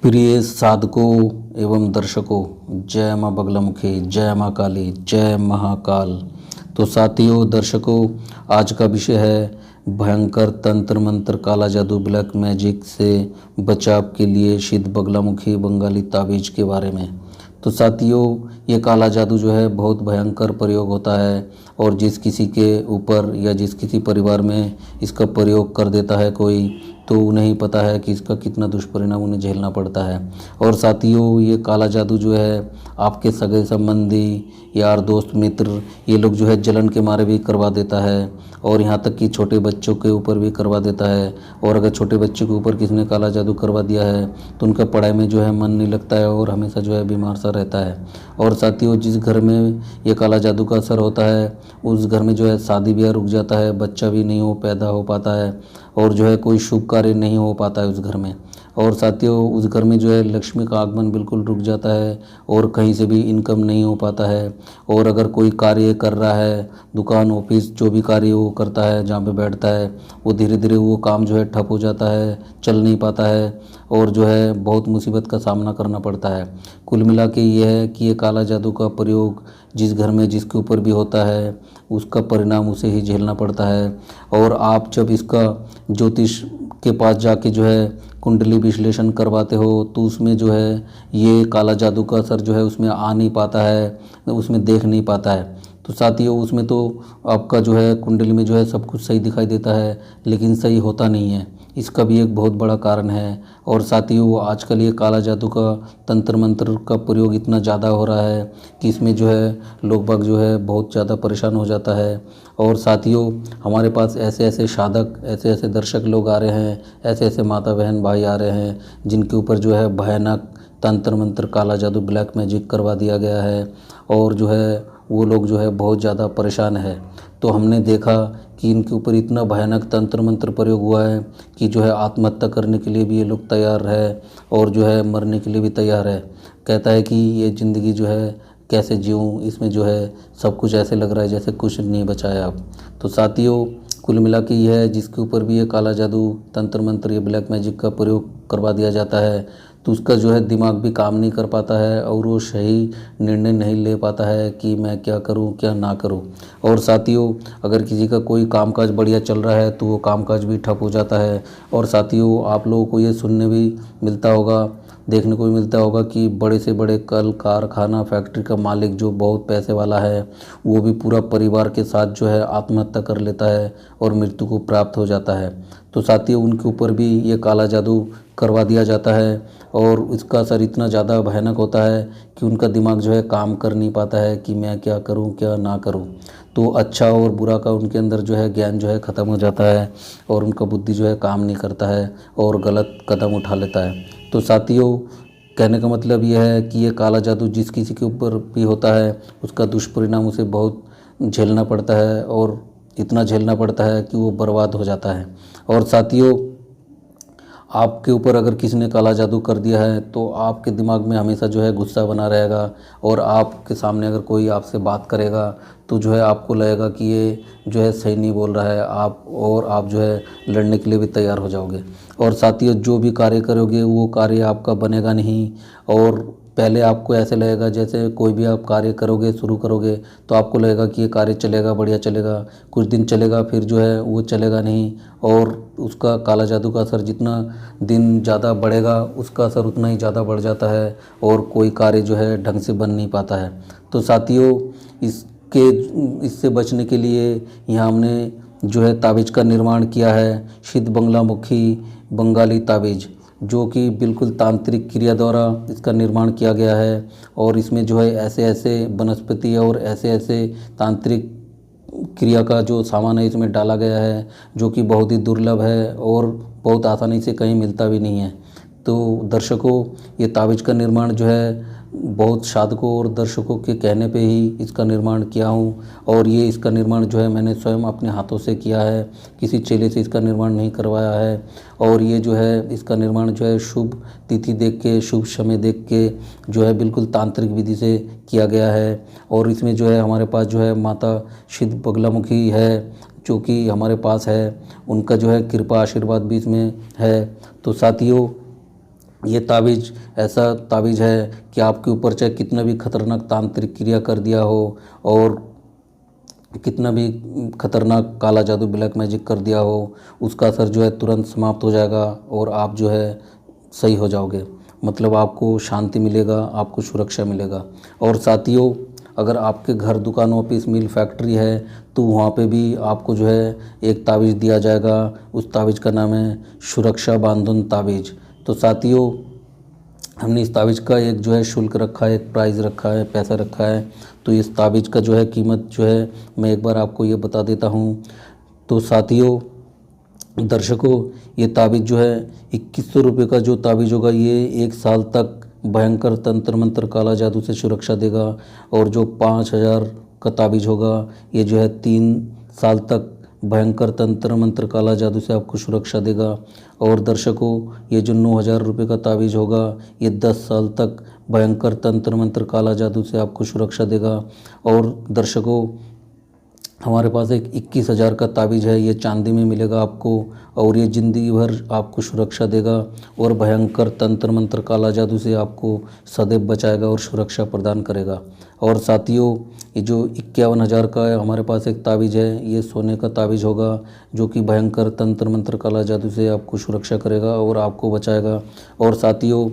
प्रिय साधकों एवं दर्शकों, जय माँ बगलामुखी, जय माँ काली, जय महाकाल। तो साथियों, दर्शकों, आज का विषय है भयंकर तंत्र मंत्र काला जादू ब्लैक मैजिक से बचाव के लिए सिद्ध बगलामुखी बंगाली ताबीज़ के बारे में। तो साथियों, ये काला जादू जो है बहुत भयंकर प्रयोग होता है और जिस किसी के ऊपर या जिस किसी परिवार में इसका प्रयोग कर देता है कोई, तो उन्हें ही पता है कि इसका कितना दुष्परिणाम उन्हें झेलना पड़ता है। और साथियों, ये काला जादू जो है आपके सगे संबंधी, यार दोस्त मित्र, ये लोग जो है जलन के मारे भी करवा देता है और यहाँ तक कि छोटे बच्चों के ऊपर भी करवा देता है। और अगर छोटे बच्चे के ऊपर किसी ने काला जादू करवा दिया है तो उनका पढ़ाई में जो है मन नहीं लगता है और हमेशा जो है बीमार सा रहता है। और साथियों, जिस घर में ये काला जादू का असर होता है उस घर में जो है शादी ब्याह रुक जाता है, बच्चा भी नहीं पैदा हो पाता है और जो है कोई शुभ कार्य नहीं हो पाता है उस घर में। और साथियों, उस घर में जो है लक्ष्मी का आगमन बिल्कुल रुक जाता है और कहीं से भी इनकम नहीं हो पाता है। और अगर कोई कार्य कर रहा है, दुकान ऑफिस जो भी कार्य वो करता है, जहाँ पे बैठता है, वो धीरे धीरे वो काम जो है ठप हो जाता है, चल नहीं पाता है और जो है बहुत मुसीबत का सामना करना पड़ता है। कुल मिला के ये है कि ये काला जादू का प्रयोग जिस घर में जिसके ऊपर भी होता है उसका परिणाम उसे ही झेलना पड़ता है। और आप जब इसका ज्योतिष के पास जाके जो है कुंडली विश्लेषण करवाते हो तो उसमें जो है ये काला जादू का असर जो है उसमें आ नहीं पाता है, उसमें देख नहीं पाता है। तो साथियों, उसमें तो आपका जो है कुंडली में जो है सब कुछ सही दिखाई देता है लेकिन सही होता नहीं है। इसका भी एक बहुत बड़ा कारण है। और साथियों, आजकल ये काला जादू का तंत्र मंत्र का प्रयोग इतना ज़्यादा हो रहा है कि इसमें जो है लोग बाग जो है बहुत ज़्यादा परेशान हो जाता है। और साथियों, हमारे पास ऐसे ऐसे साधक, ऐसे ऐसे दर्शक लोग आ रहे हैं, ऐसे ऐसे माता बहन भाई आ रहे हैं जिनके ऊपर जो है भयानक तंत्र मंत्र काला जादू ब्लैक मैजिक करवा दिया गया है और जो है वो लोग जो है बहुत ज़्यादा परेशान है। तो हमने देखा कि इनके ऊपर इतना भयानक तंत्र मंत्र प्रयोग हुआ है कि जो है आत्महत्या करने के लिए भी ये लोग तैयार है और जो है मरने के लिए भी तैयार है। कहता है कि ये ज़िंदगी जो है कैसे जीऊँ, इसमें जो है सब कुछ ऐसे लग रहा है जैसे कुछ नहीं बचाया अब। तो साथियों, कुल मिला के ये है जिसके ऊपर भी ये काला जादू तंत्र मंत्र ये ब्लैक मैजिक का प्रयोग करवा दिया जाता है तो उसका जो है दिमाग भी काम नहीं कर पाता है और वो सही निर्णय नहीं ले पाता है कि मैं क्या करूं क्या ना करूं। और साथियों, अगर किसी का कोई कामकाज बढ़िया चल रहा है तो वो कामकाज भी ठप हो जाता है। और साथियों, आप लोगों को ये सुनने भी मिलता होगा, देखने को भी मिलता होगा कि बड़े से बड़े कल कारखाना फैक्ट्री का मालिक जो बहुत पैसे वाला है वो भी पूरा परिवार के साथ जो है आत्महत्या कर लेता है और मृत्यु को प्राप्त हो जाता है। तो साथियों, उनके ऊपर भी ये काला जादू करवा दिया जाता है और इसका असर इतना ज़्यादा भयानक होता है कि उनका दिमाग जो है काम कर नहीं पाता है कि मैं क्या करूं क्या ना करूं। तो अच्छा और बुरा का उनके अंदर जो है ज्ञान जो है ख़त्म हो जाता है और उनका बुद्धि जो है काम नहीं करता है और गलत कदम उठा लेता है। तो साथियों, कहने का मतलब यह है कि ये काला जादू जिस किसी के ऊपर भी होता है उसका दुष्परिणाम उसे बहुत झेलना पड़ता है और इतना झेलना पड़ता है कि वो बर्बाद हो जाता है। और साथियों, आपके ऊपर अगर किसी ने काला जादू कर दिया है तो आपके दिमाग में हमेशा जो है गुस्सा बना रहेगा और आपके सामने अगर कोई आपसे बात करेगा तो जो है आपको लगेगा कि ये जो है सही नहीं बोल रहा है आप जो है लड़ने के लिए भी तैयार हो जाओगे। और साथियों, जो भी कार्य करोगे वो कार्य आपका बनेगा नहीं और पहले आपको ऐसे लगेगा जैसे कोई भी आप कार्य करोगे शुरू करोगे तो आपको लगेगा कि ये कार्य चलेगा, बढ़िया चलेगा, कुछ दिन चलेगा, फिर जो है वो चलेगा नहीं और उसका काला जादू का असर जितना दिन ज़्यादा बढ़ेगा उसका असर उतना ही ज़्यादा बढ़ जाता है और कोई कार्य जो है ढंग से बन नहीं पाता है। तो साथियों, इससे बचने के लिए यहाँ हमने जो है ताबीज़ का निर्माण किया है, सिद्ध बगलामुखी बंगाली ताबीज़, जो कि बिल्कुल तांत्रिक क्रिया द्वारा इसका निर्माण किया गया है। और इसमें जो है ऐसे ऐसे वनस्पति और ऐसे ऐसे तांत्रिक क्रिया का जो सामान है इसमें डाला गया है जो कि बहुत ही दुर्लभ है और बहुत आसानी से कहीं मिलता भी नहीं है। तो दर्शकों, ये ताबीज़ का निर्माण जो है बहुत साधकों और दर्शकों के कहने पे ही इसका निर्माण किया हूँ और ये इसका निर्माण जो है मैंने स्वयं अपने हाथों से किया है, किसी चेले से इसका निर्माण नहीं करवाया है। और ये जो है इसका निर्माण जो है शुभ तिथि देख के, शुभ समय देख के जो है बिल्कुल तांत्रिक विधि से किया गया है। और इसमें जो है हमारे पास जो है माता सिद्ध बगलामुखी है जो कि हमारे पास है, उनका जो है कृपा आशीर्वाद भी इसमें है। तो साथियों, ये ताबीज़ ऐसा ताबीज़ है कि आपके ऊपर चाहे कितना भी खतरनाक तांत्रिक क्रिया कर दिया हो और कितना भी खतरनाक काला जादू ब्लैक मैजिक कर दिया हो, उसका असर जो है तुरंत समाप्त हो जाएगा और आप जो है सही हो जाओगे। मतलब आपको शांति मिलेगा, आपको सुरक्षा मिलेगा। और साथियों, अगर आपके घर, दुकान, ऑफिस, मिल, फैक्ट्री है तो वहाँ पे भी आपको जो है एक ताबीज़ दिया जाएगा। उस ताबीज़ का नाम है सुरक्षा बांधन ताबीज़। तो साथियों, हमने इस ताबीज़ का एक जो है शुल्क रखा है, एक प्राइस रखा है, पैसा रखा है। तो इस ताबीज़ का जो है कीमत जो है मैं एक बार आपको ये बता देता हूँ। तो साथियों, दर्शकों, ये ताबीज़ जो है 2100 रुपये का जो ताबीज़ होगा, ये 1 साल तक भयंकर तंत्र मंत्र काला जादू से सुरक्षा देगा। और जो 5000 का ताबीज़ होगा, ये जो है 3 साल तक भयंकर तंत्र मंत्र काला जादू से आपको सुरक्षा देगा। और दर्शकों, ये जो 9000 रुपये का ताबीज़ होगा, ये 10 साल तक भयंकर तंत्र मंत्र काला जादू से आपको सुरक्षा देगा। और दर्शकों, हमारे पास एक 21,000 का ताबीज़ है, ये चांदी में मिलेगा आपको और ये ज़िंदगी भर आपको सुरक्षा देगा और भयंकर तंत्र मंत्र काला जादू से आपको सदैव बचाएगा और सुरक्षा प्रदान करेगा। और साथियों, ये जो 51,000 का है, हमारे पास एक ताबीज़ है, ये सोने का ताबीज़ होगा जो कि भयंकर तंत्र मंत्र काला जादू से आपको सुरक्षा करेगा और आपको बचाएगा। और साथियों,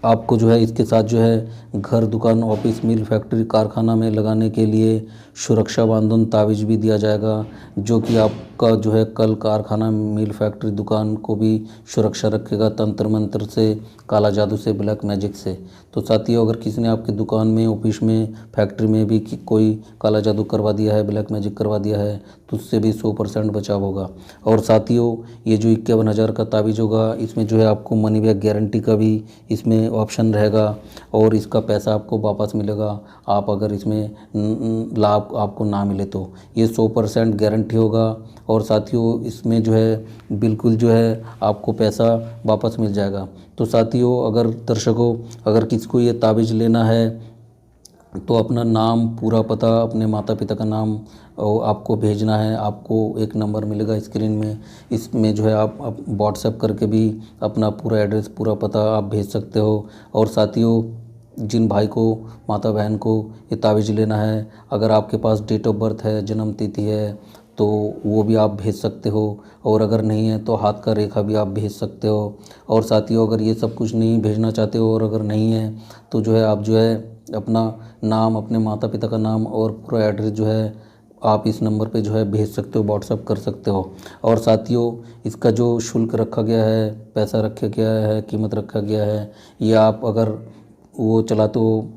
आपको जो है इसके साथ जो है घर, दुकान, ऑफिस, मिल, फैक्ट्री, कारखाना में लगाने के लिए सुरक्षा बांधन ताबीज़ भी दिया जाएगा, जो कि आपका जो है कल कारखाना, मिल, फैक्ट्री, दुकान को भी सुरक्षा रखेगा तंत्र मंत्र से, काला जादू से, ब्लैक मैजिक से। तो साथियों, अगर किसी ने आपकी दुकान में, ऑफिस में, फैक्ट्री में भी कोई काला जादू करवा दिया है, ब्लैक मैजिक करवा दिया है, तो उससे भी 100% बचाव होगा। और साथियों, ये जो 51,000 का ताबीज़ होगा, इसमें जो है आपको मनी बैक गारंटी का भी इसमें ऑप्शन रहेगा और इसका पैसा आपको वापस मिलेगा, आप अगर इसमें लाभ आपको ना मिले तो। ये 100% गारंटी होगा। और साथियों, इसमें जो है बिल्कुल जो है आपको पैसा वापस मिल जाएगा। तो साथियों, अगर दर्शकों, अगर किसी को ये ताबीज़ लेना है तो अपना नाम, पूरा पता, अपने माता पिता का नाम और आपको भेजना है। आपको एक नंबर मिलेगा स्क्रीन में, इसमें जो है आप व्हाट्सएप करके भी अपना पूरा एड्रेस, पूरा पता आप भेज सकते हो। और साथियों, जिन भाई को, माता बहन को ये ताबीज़ लेना है, अगर आपके पास डेट ऑफ बर्थ है, जन्म तिथि है, तो वो भी आप भेज सकते हो। और अगर नहीं है तो हाथ का रेखा भी आप भेज सकते हो। और साथियों, अगर ये सब कुछ नहीं भेजना चाहते हो और अगर नहीं है तो जो है आप जो है अपना नाम, अपने माता पिता का नाम और पूरा एड्रेस जो है आप इस नंबर पे जो है भेज सकते हो, व्हाट्सअप कर सकते हो। और साथियों, इसका जो शुल्क रखा गया है, पैसा रखा गया है, कीमत रखा गया है, ये आप अगर वो चलाते हो,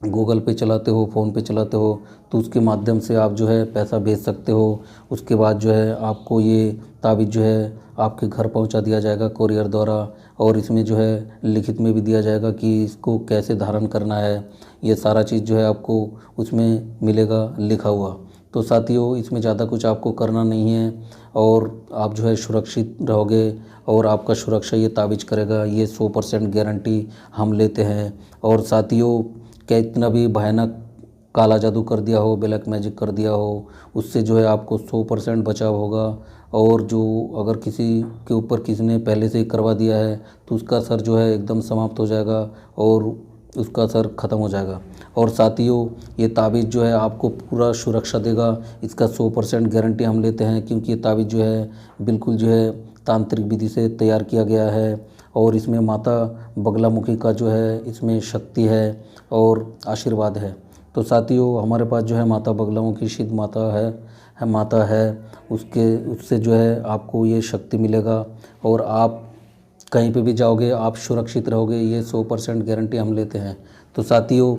गूगल पे चलाते हो, फ़ोन पे चलाते हो, तो उसके माध्यम से आप जो है पैसा भेज सकते हो। उसके बाद जो है आपको ये ताबीज़ जो है आपके घर पहुंचा दिया जाएगा कोरियर द्वारा। और इसमें जो है लिखित में भी दिया जाएगा कि इसको कैसे धारण करना है, ये सारा चीज़ जो है आपको उसमें मिलेगा लिखा हुआ। तो साथियों, इसमें ज़्यादा कुछ आपको करना नहीं है और आप जो है सुरक्षित रहोगे और आपका सुरक्षा ये ताबीज़ करेगा। ये 100% गारंटी हम लेते हैं। और साथियों, क्या इतना भी भयानक काला जादू कर दिया हो, ब्लैक मैजिक कर दिया हो, उससे जो है आपको 100% बचाव होगा। और जो अगर किसी के ऊपर किसी ने पहले से ही करवा दिया है तो उसका असर जो है एकदम समाप्त हो जाएगा और उसका असर ख़त्म हो जाएगा। और साथियों, ये ताबीज़ जो है आपको पूरा सुरक्षा देगा। इसका 100% गारंटी हम लेते हैं, क्योंकि ये ताबीज़ जो है बिल्कुल जो है तांत्रिक विधि से तैयार किया गया है और इसमें माता बगलामुखी का जो है इसमें शक्ति है और आशीर्वाद है। तो साथियों, हमारे पास जो है माता बगलामुखी सिद्ध माता है, उससे जो है आपको ये शक्ति मिलेगा और आप कहीं पे भी जाओगे आप सुरक्षित रहोगे। ये 100% गारंटी हम लेते हैं। तो साथियों,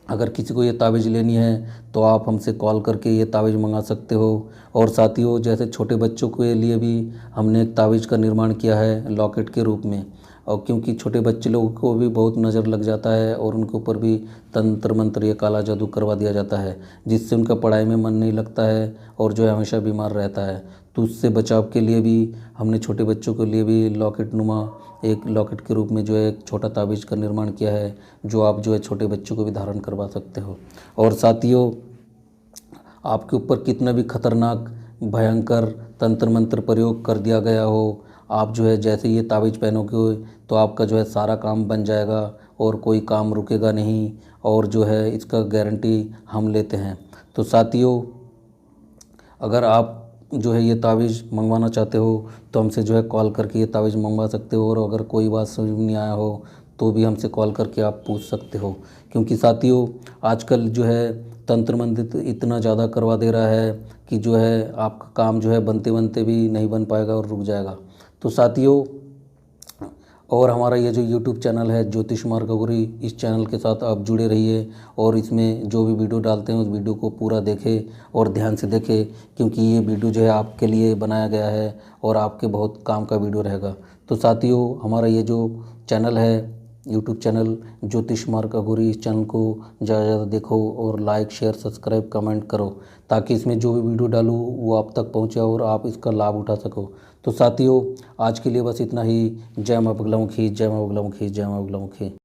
अगर किसी को ये ताबीज़ लेनी है तो आप हमसे कॉल करके ये ताबीज़ मंगा सकते हो। और साथियों, जैसे छोटे बच्चों के लिए भी हमने एक ताबीज़ का निर्माण किया है लॉकेट के रूप में। और क्योंकि छोटे बच्चे लोगों को भी बहुत नज़र लग जाता है और उनके ऊपर भी तंत्र मंत्र या काला जादू करवा दिया जाता है, जिससे उनका पढ़ाई में मन नहीं लगता है और जो है हमेशा बीमार रहता है। तो उससे बचाव के लिए भी हमने छोटे बच्चों के लिए भी लॉकेट नुमा एक लॉकेट के रूप में जो है एक छोटा ताबीज़ का निर्माण किया है, जो आप जो है छोटे बच्चों को भी धारण करवा सकते हो। और साथियों, आपके ऊपर कितना भी खतरनाक भयंकर तंत्र मंत्र प्रयोग कर दिया गया हो, आप जो है जैसे ये ताबीज़ पहनोगे तो आपका जो है सारा काम बन जाएगा और कोई काम रुकेगा नहीं, और जो है इसका गारंटी हम लेते हैं। तो साथियों, अगर आप जो है ये ताबीज़ मंगवाना चाहते हो तो हमसे जो है कॉल करके ये ताबीज़ मंगवा सकते हो, और अगर कोई बात समझ में नहीं आया हो तो भी हमसे कॉल करके आप पूछ सकते हो। क्योंकि साथियों, आजकल जो है तंत्र मंत्र इतना ज़्यादा करवा दे रहा है कि जो है आपका काम जो है बनते बनते भी नहीं बन पाएगा और रुक जाएगा। तो साथियों, और हमारा ये जो यूट्यूब चैनल है ज्योतिष मार्ग गौरी, इस चैनल के साथ आप जुड़े रहिए और इसमें जो भी वीडियो डालते हैं उस वीडियो को पूरा देखें और ध्यान से देखें, क्योंकि ये वीडियो जो है आपके लिए बनाया गया है और आपके बहुत काम का वीडियो रहेगा। तो साथियों, हमारा ये जो चैनल है यूट्यूब चैनल ज्योतिष मार्ग गौरी, इस चैनल को ज़्यादा से ज़्यादा देखो और लाइक शेयर सब्सक्राइब कमेंट करो, ताकि इसमें जो भी वीडियो डालूँ वो आप तक पहुँचे और आप इसका लाभ उठा सको। तो साथियों, आज के लिए बस इतना ही। जय मां बगलामुखी, जय मां बगलामुखी, जय मां बगलामुखी।